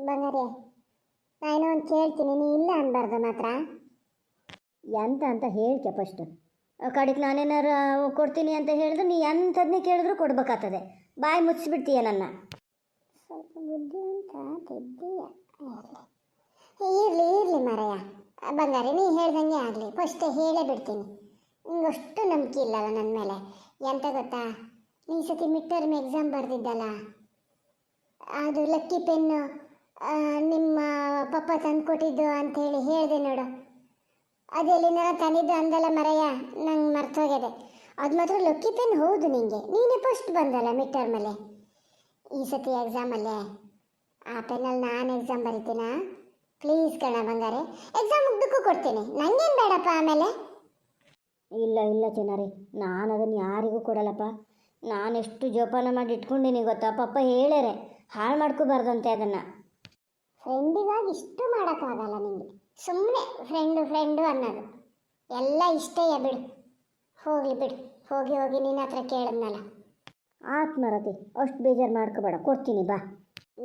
ಬಂಗಾರಿ, ನಾನು ಒಂದು ಕೇಳ್ತೀನಿ, ನೀ ಇಲ್ಲ ಅನ್ಬಾರ್ದು ಮಾತ್ರ. ಎಂತ ಅಂತ ಹೇಳ್ಕೆ ಫಸ್ಟ್. ಕಡೆಗೆ ನಾನೇನಾರು ಕೊಡ್ತೀನಿ ಅಂತ ಹೇಳಿದ್ರೆ ನೀ ಎಂಥದನ್ನೇ ಕೇಳಿದ್ರು ಕೊಡ್ಬೇಕಾಗ್ತದೆ. ಬಾಯಿ ಮುಚ್ಚಿಬಿಡ್ತೀಯ ನನ್ನ. ಸ್ವಲ್ಪ ಬುದ್ಧಿ ಅಂತ ತಿದ್ದೀಯ. ಇರಲಿ ಇರಲಿ ಮರಯ್ಯ. ಬಂಗಾರಿ, ನೀ ಹೇಳ್ದಂಗೆ ಆಗಲಿ. ಫಸ್ಟೇ ಹೇಳೇ ಬಿಡ್ತೀನಿ, ನಿಂಗಷ್ಟು ನಂಬಿಕೆ ಇಲ್ಲವ ನನ್ನ ಮೇಲೆ. ಎಂತ ಗೊತ್ತಾ, ನೀ ಸತಿ ಮಿಡ್ ಟರ್ಮ್ ಎಕ್ಸಾಮ್ ಬರೆದಿದ್ದಲ್ಲ, ಅದು ಲಕ್ಕಿ ಪೆನ್ನು ನಿಮ್ಮ ಪಪ್ಪ ತಂದು ಕೊಟ್ಟಿದ್ದು ಅಂಥೇಳಿ ಹೇಳಿದೆ ನೋಡು. ಅದೆಲ್ಲಿಂದ ತಂದಿದ್ದು ಅಂದಲ್ಲ ಮರಯ್ಯ, ನಂಗೆ ಮರ್ತೋಗಿದೆ. ಅದು ಮಾತ್ರ ಲಕ್ಕಿ ಪೆನ್ ಹೌದು ನಿಂಗೆ. ನೀನೇ ಫಸ್ಟ್ ಬಂದಲ್ಲ ಮಿಡ್ ಟರ್ಮಲ್ಲೇ. ಈ ಸತಿ ಎಕ್ಸಾಮಲ್ಲೇ ಆ ಪೆನ್ನಲ್ಲಿ ನಾನು ಎಕ್ಸಾಮ್ ಬರಿತೀನ? ಪ್ಲೀಸ್ ಕಣ ಬಂಗಾರೆ, ಎಕ್ಸಾಮ್ ಮುಗ್ದಕ್ಕೂ ಕೊಡ್ತೀನಿ, ನಂಗೇನು ಬೇಡಪ್ಪ ಆಮೇಲೆ. ಇಲ್ಲ ಇಲ್ಲ ಚಿನ್ನಾರಿ, ನಾನು ಅದನ್ನು ಯಾರಿಗೂ ಕೊಡಲ್ಲಪ್ಪ. ನಾನೆಷ್ಟು ಜೋಪಾನ ಮಾಡಿ ಇಟ್ಕೊಂಡಿನಿ ಗೊತ್ತಾ. ಪಪ್ಪ ಹೇಳ್ಯಾರೆ ಹಾಳು ಮಾಡ್ಕೋಬಾರ್ದಂತೆ ಅದನ್ನು. ಫ್ರೆಂಡಿಗಾಗಿ ಇಷ್ಟು ಮಾಡೋಕ್ಕಾಗಲ್ಲ ನಿಂಗೆ. ಸುಮ್ಮನೆ ಫ್ರೆಂಡು ಅನ್ನೋದು ಎಲ್ಲ ಇಷ್ಟೇಯ. ಬಿಡು, ಹೋಗಲಿ ಬಿಡು. ಹೋಗಿ ಹೋಗಿ ನಿನ್ನ ಹತ್ರ ಕೇಳಿದ್ನಲ್ಲ. ಆತ್ಮರತಿ, ಅಷ್ಟು ಬೇಜಾರು ಮಾಡ್ಕೋಬೇಡ, ಕೊಡ್ತೀನಿ ಬಾ.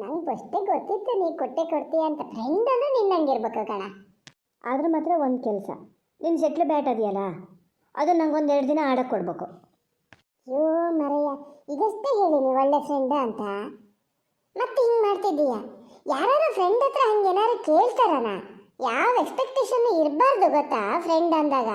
ನಂಗೆ ಫಸ್ಟೇ ಗೊತ್ತಿತ್ತು ನೀ ಕೊಡ್ತೀಯ ಅಂತ. ಫ್ರೆಂಡ್ ಅಂದ್ರೆ ನಿನ್ನಂಗಿರ್ಬೇಕು ಕಣ. ಆದ್ರೆ ಮಾತ್ರ ಒಂದು ಕೆಲಸ, ನಿನ್ನ ಸೆಟ್ಲ್ ಬ್ಯಾಟ್ ಅದೆಯಲ್ಲ, ಅದು ನಂಗೊಂದು 2 ದಿನ ಆಡಕ್ಕೆ ಕೊಡಬೇಕು. ಅಯ್ಯೋ ಮರಯ್ಯ, ಈಗಷ್ಟೇ ಹೇಳೀನಿ ಒಳ್ಳೆ ಫ್ರೆಂಡ್ ಅಂತ, ಮತ್ತೆ ಹಿಂಗೆ ಮಾಡ್ತಿದ್ದೀಯ. ಯಾರು ಫ್ರೆಂಡ್ ಹತ್ರ ಹಂಗೇನಾರು ಕೇಳ್ತಾರಣ? ಯಾವ ಎಕ್ಸ್ಪೆಕ್ಟೇಷನ್ ಇರಬಾರ್ದು ಗೊತ್ತಾ ಫ್ರೆಂಡ್ ಅಂದಾಗ.